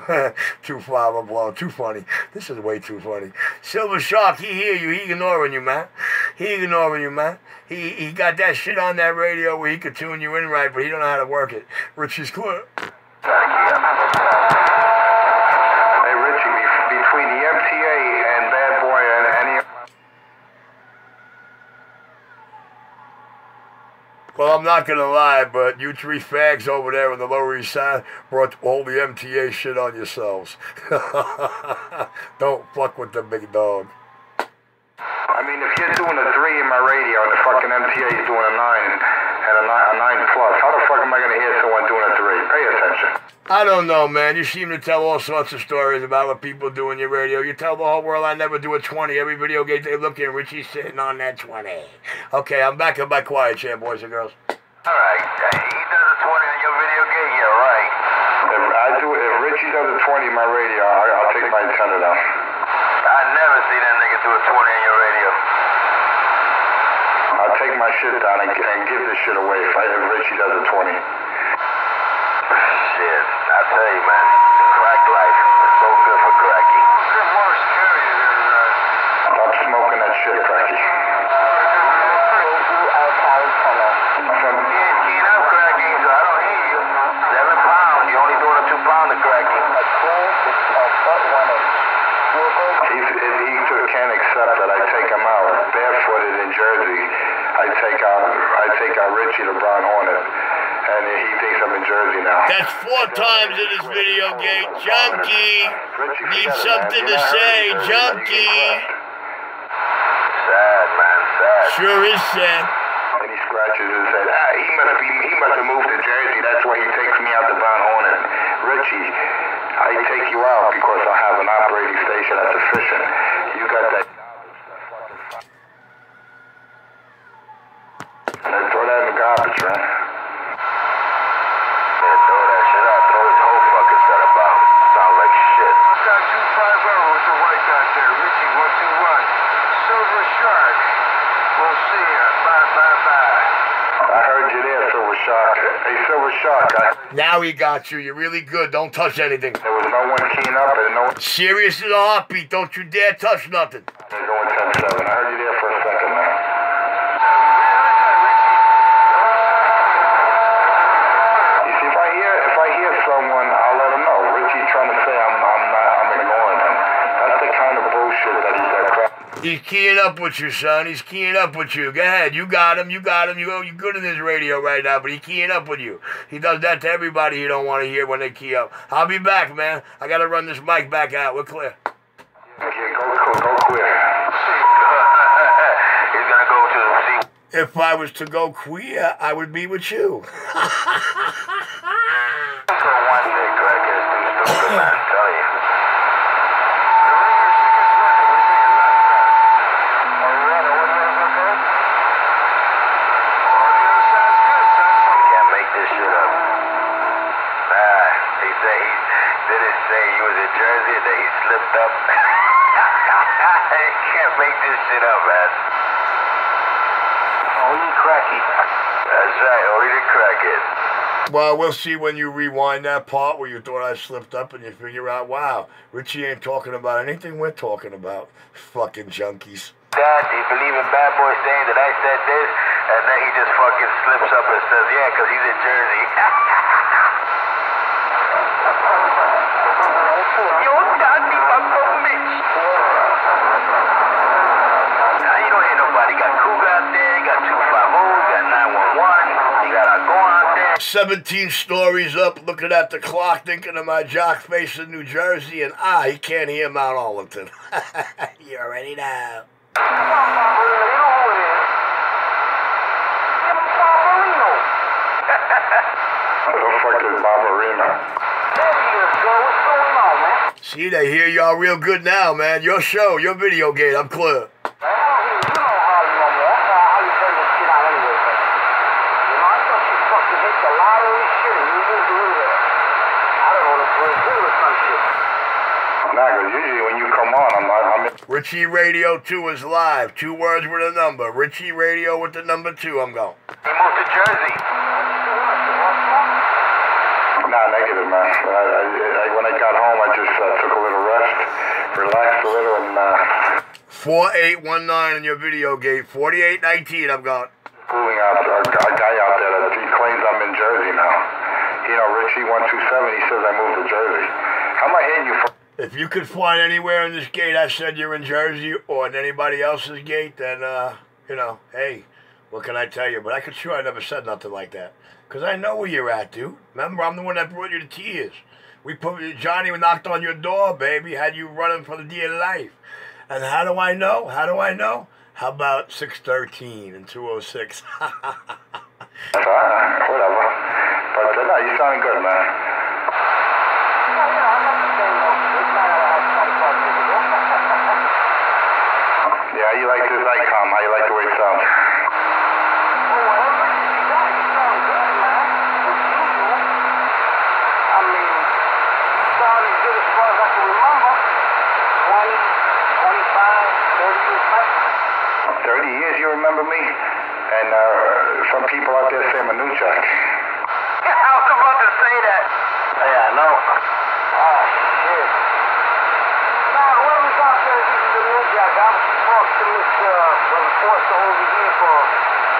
250 blow. Too funny. This is way too funny. Silver Shark, he hear you. He ignoring you, man. He got that shit on that radio where he could tune you in right, but he don't know how to work it. Richie's clear. Hey, Richie, between the MTA and Bad Boy and any... Well, I'm not gonna lie, but you 3 fags over there in the Lower East Side brought all the MTA shit on yourselves. Don't fuck with the big dog. I mean, if you're doing a 3 in my radio and the fucking MTA is doing a 9 and a 9 plus, how the fuck am I gonna hear someone doing a 3? Pay attention. I don't know, man. You seem to tell all sorts of stories about what people do in your radio. You tell the whole world I never do a 20. Every video game they look in, Richie's sitting on that 20. Okay, I'm back in my quiet chair, boys and girls. Alright, he does a 20 on your video game, yeah, right. If Richie does a 20 in my radio, I'll take my antenna down. I never see that nigga do a 20 on your radio. I'll take my shit down and give this shit away if Richie does a 20. Shit, I tell you, man, crack life is so good for Cracky. Stop smoking that shit, Cracky. Can't accept that I take him out barefooted in Jersey. I take out Richie the Brown Hornet, and he thinks I'm in Jersey now. That's 4 times in this video game. Junkie! Need something to say, Junkie! Sad, man, sad. Sure is sad. And he scratches his head. He must have moved to Jersey. That's why he takes me out the Brown Hornet. Richie, I take you out because I have an operating station that's efficient. You got that. Throw that in the garbage, man. Yeah, throw that shit out. Throw his whole fucking set about. Sound like shit. Got 250 with the white out there. Richie 121. Silver Shark. We'll see ya. Bye. I heard you there, Silver Shark. Hey, Silver Shark. Now he got you. You're really good. Don't touch anything. There was no one keying up and no one... Serious as a heartbeat. Don't you dare touch nothing. They're going 10-7. I heard you there for a second, man. You see, if I hear He's keying up with you, son. He's keying up with you. Go ahead. You got him. You got him. You're good in this radio right now, but he's keying up with you. He does that to everybody he don't want to hear when they key up. I'll be back, man. I got to run this mic back out. We're clear. Okay, go queer. He's gonna go to see. If I was to go queer, I would be with you. So one day, crackhead's too stupid, man. I'm telling you. Well, we'll see when you rewind that part where you thought I slipped up and you figure out, wow, Richie ain't talking about anything we're talking about. Fucking junkies. Dad, he believe in Bad Boy saying that I said this, and then he just fucking slips up and says, yeah, because he's in Jersey. Yo, Daddy, Papa Mitch. Now, you don't hear nobody. Got Cougar out there, got 250, got 911, you got a go out there. 17 stories up, looking at the clock, thinking of my jock face in New Jersey, and he can't hear Mount Arlington. You already know. Who the fuck is Barbarino? See, they hear y'all real good now, man. Your show, your video game, I'm clear. Usually when you come on, I'm in. Richie Radio 2 is live. 2 words with a number. Richie Radio with the number 2. I'm going. He moved to Jersey. Nah, negative, man. When I got home, I just took a little rest, relaxed a little, and 4819 in your video gate. 4819. I'm going. Fooling out a guy out there that he claims I'm in Jersey now. You know, Richie 127. He says I moved to Jersey. How am I hitting you for? If you could find anywhere in this gate I said you're in Jersey or in anybody else's gate, then, you know, hey, what can I tell you? But I could sure I never said nothing like that. Because I know where you're at, dude. Remember, I'm the one that brought you to tears. Johnny knocked on your door, baby, had you running for the dear life. And how do I know? How do I know? How about 613 and 206? Whatever. But, no, you sounding good, man. Yeah, you like this icon? How you like the way it sounds? I mean, sound as good as far as I can remember. 20, 25, 30 years back. 30 years, you remember me? And some people out there say I'm a new jack. I was about to say that. Yeah, I know. Oh, shit. Nah, whoever's out there is the new jack. I was supposed to miss Brother Forster over here for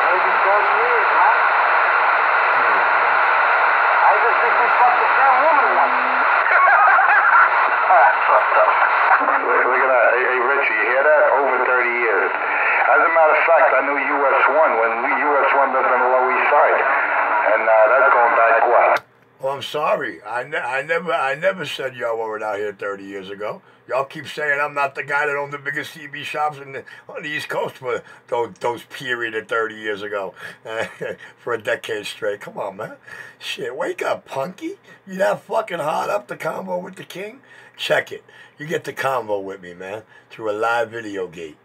maybe 30 years, man. I just think we fucked the same woman once. That's fucked up. Look at that. Hey, Richie, you hear that? Over 30 years. As a matter of fact, I knew US 1 when US 1 lived on the Lower East Side. And that's going back what? Well, I'm sorry. I never said y'all weren't out here 30 years ago. Y'all keep saying I'm not the guy that owned the biggest CB shops on the East Coast for those period of 30 years ago. For a decade straight. Come on, man. Shit, wake up, punky. You that fucking hard up the combo with the king? Check it. You get the combo with me, man. Through a live video gate.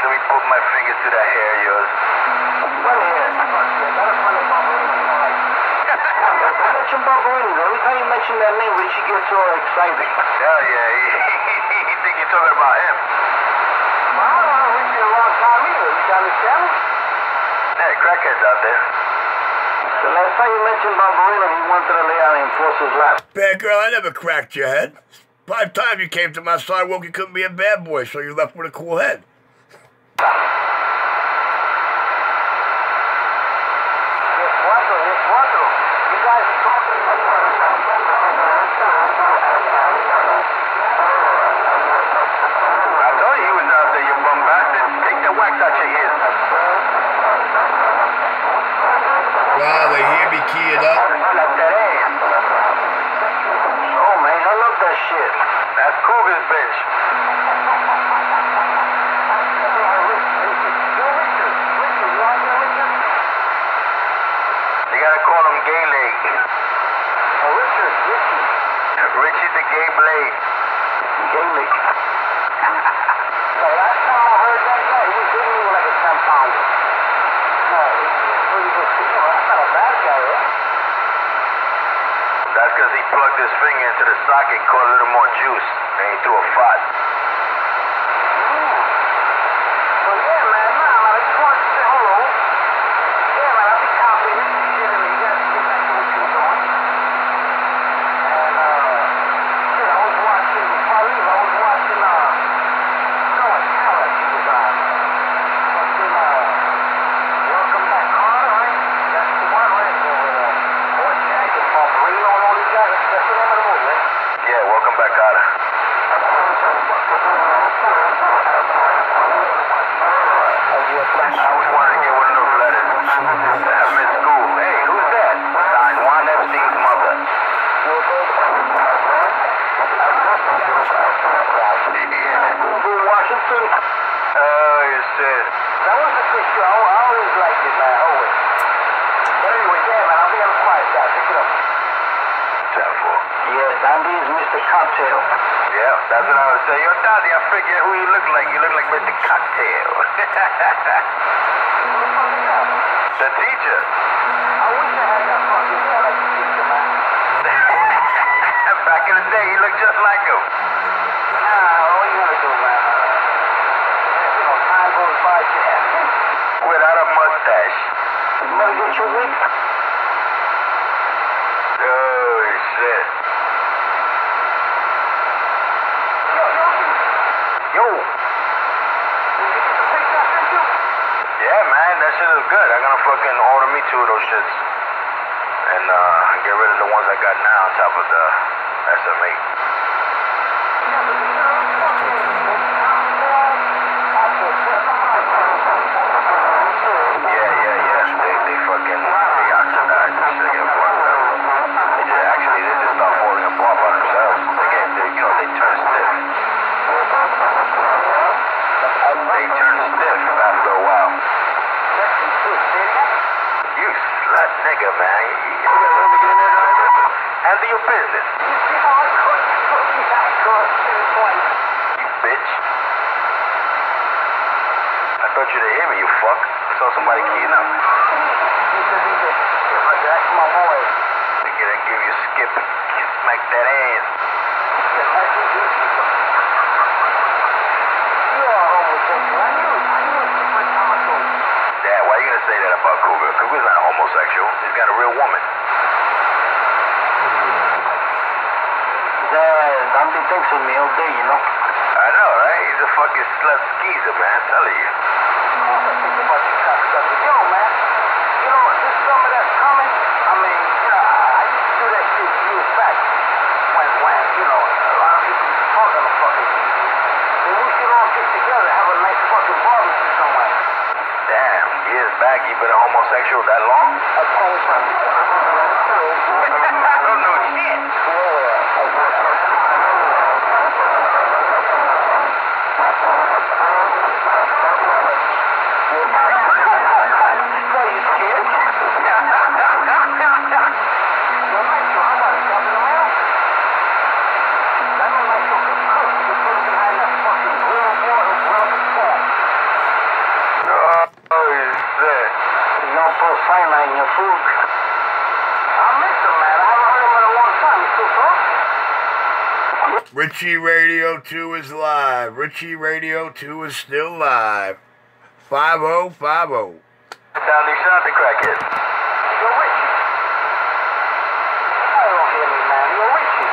Let me put my finger to that hair of yours. What hair? Mention Barbarino. Every time you mention that name, Richie gets so excited. Hell yeah, he think you're talking about him. Well, I don't know Richie a long time either. You understand? Yeah, crackheads out there. The last time you mentioned Barbarino, he wanted to lay on the enforcer's lap. Bad girl, I never cracked your head. 5 times you came to my sidewalk, you couldn't be a bad boy, so you left with a cool head. key it up? Slap that ass. Oh, man, I love that shit. That's Cougar's bitch. You gotta call him Gay Leg. Oh, Richie. Richie the Gay Blade. Gay Leg. So last time I heard that guy, he was hitting me like a 10-pounder. No, he's pretty good. That's not a bad guy, right? That's because he plugged his finger into the socket, caught a little more juice, and he threw a fart. Well, yeah, man, I just wanted to say hello. Yeah, man, I'll be copying this shit, and you guys get back to what you're doing. And, shit, I was watching, before I leave, I was watching, you know what channel she was on? Fucking, Welcome Back Carter, right? That's the one, right? Or Jack and Bob Reno and all these guys, that's the name of the movie, right? Yeah, welcome back, Carter. I always wanted to get one of those letters. I missed school. Hey, who's that? Signed Juan Epstein's mother. Washington. Oh, shit. That was a good show. I always liked it, man. Always. But anyway, yeah, man, I'll be on the quiet side. Pick it up. 10-4. Yes, Andy is Mr. Cocktail. Yeah, that's what I would say. Yo, Daddy, I figure who you look like. You look like Mr. Cocktail. The teacher. I wish I had that fucking hair like the teacher, man. Back in the day, he looked just like him. Nah, what you gonna do, man? You know, time goes by, yeah. Without a mustache. You better get your wig. Oh, shit. Yo. Did you get the picture I sent you? Yeah, man, that shit is good. I'm gonna fucking order me 2 of those shits. And, get rid of the ones I got now on top of the SMA. Yeah. They fucking deoxidized and shit get fucked up. They just start falling apart by themselves. They turn stiff. They turn stiff after a while. You slut nigga, man. You gotta let me get in there and handle your business. You bitch. I thought you'd hear me, you fuck. I saw somebody keying up. That's my boy. They gonna give you a skip. Smack that ass. Dad, why you gonna say that about Cougar? Cougar's not a homosexual. He's got a real woman. Dad, Andy thinks of me all day, you know. I know, right? He's a fucking slut skeezer, man. I'm telling you. Yo, man, you know, this summer that's coming, I mean, you know, I used to do that shit years back when, you know, a lot of people used to talk on the fucking TV. Then we should all get together and have a nice fucking barbecue somewhere. Damn, years back you been a homosexual that long? I don't know shit. Cyanide in your food. I miss him, man. I haven't heard him in a long time. He still talks? Richie Radio 2 is live. Richie Radio 2 is still live. 5050. Sounding shot the crackhead. Yo, Richie. I don't hear me, man. Yo, Richie.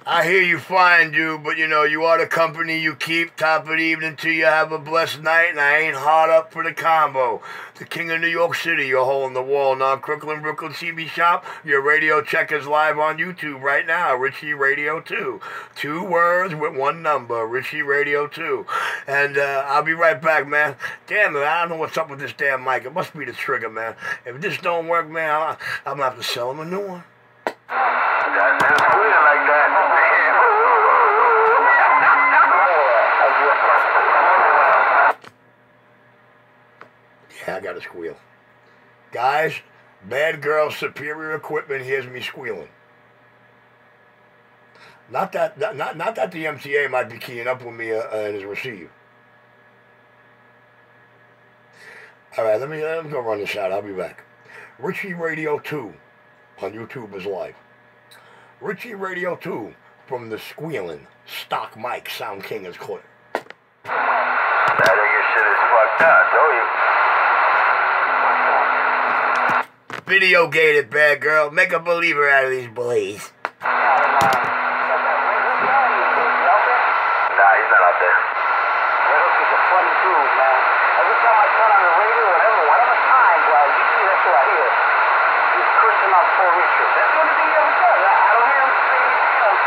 I I hear you fine, dude, but you know, you are the company you keep. Top of the evening to you. Have a blessed night, and I ain't hard up for the combo. The king of New York City, your hole in the wall. Non-Crooklyn, Brooklyn CB shop. Your radio check is live on YouTube right now. Richie Radio 2. 2 words with 1 number. Richie Radio 2. And I'll be right back, man. Damn it, I don't know what's up with this damn mic. It must be the trigger, man. If this don't work, man, I'm gonna have to sell him a new one. That's weird like that. Yeah, I got to squeal. Guys, Bad Girl Superior Equipment hears me squealing. Not that the MTA might be keying up with me in his receive. All right, let me go run this out. I'll be back. Richie Radio 2 on YouTube is live. Richie Radio 2 from the squealing stock mic Sound King is clear. That nigga shit is fucked up, don't you? Video gated, Bad Girl. Make a believer out of these boys. Nah, he's not out there. He's a funny dude, man. Every time I turn on the radio, whatever time, well, usually that's what I hear. He's cursing out poor Richard. That's the only thing he ever does. I don't hear him say anything else.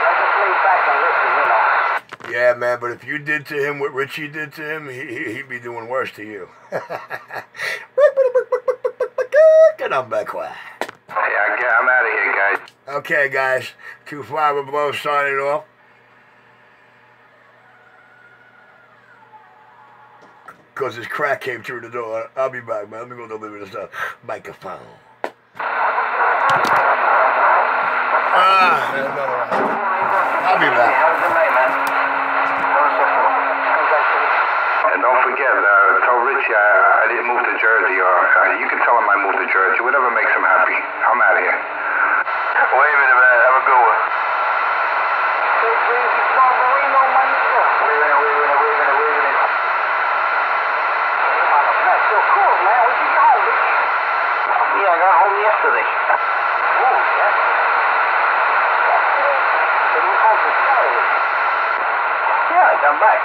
I just lay back and listen, you know. Yeah, man, but if you did to him what Richie did to him, he'd be doing worse to you. Get on back quiet. Hey, I'm out of here, guys. Okay, guys. 2-5 below signing off. Because his crack came through the door. I'll be back, man. Let me go deliver this microphone. I'll be back. And don't forget, tell Richie I didn't move to Jersey, or you can tell him I moved to Jersey. Whatever makes him happy. I'm out of here. Wait a minute, man. Have a good one. Yeah, I got home yesterday. Oh, yeah. So you home for Saturday? Yeah, I got back.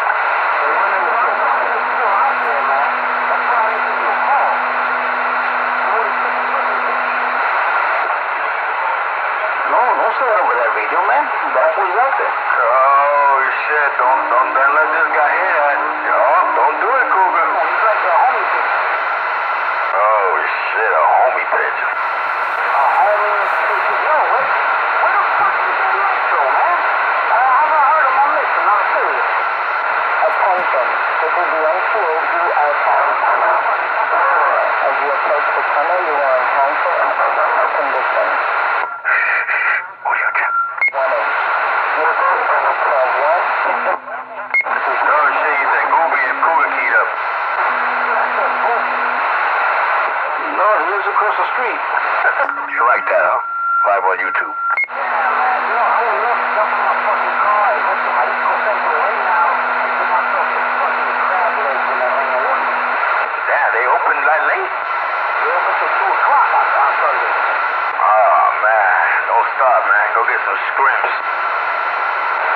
No, don't say that over that radio, man. Bad boys out there. Oh, shit. Don't let this guy hear that. Don't do it, Cougar. He's like a homie bitch. Oh, shit. A homie bitch. A homie bitch. Yo, what the fuck is that intro, man? I haven't heard of my mission. I'm serious. Attention. This is the NCAU As you approach the tunnel, you are encounter conditions. Warning. Oh, shit. You said Cougar keyed up. No, he lives across the street. You like that, huh? Live on YouTube. Yeah, man. You know, I would love to jump in my fucking car and go to Jalisco Central right now and get myself some fucking crab legs in that thing. Damn, they open that late? They open till 2 o'clock on Sunday. Oh, man. Don't stop, man. Go get some scrimps.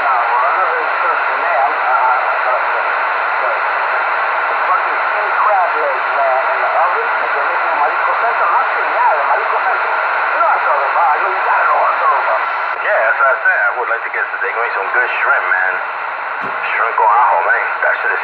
Nah, well, another excursion there. The fucking skin crab legs, man, and the oven that they're making in Jalisco Central. I'm not saying yeah, the Jalisco Central. You know what I'm talking about. I know you gotta know what I'm talking about. Yeah, that's what I said. I would like to get some. They give me some good shrimp, man. Shrimp con ajo, man. That shit is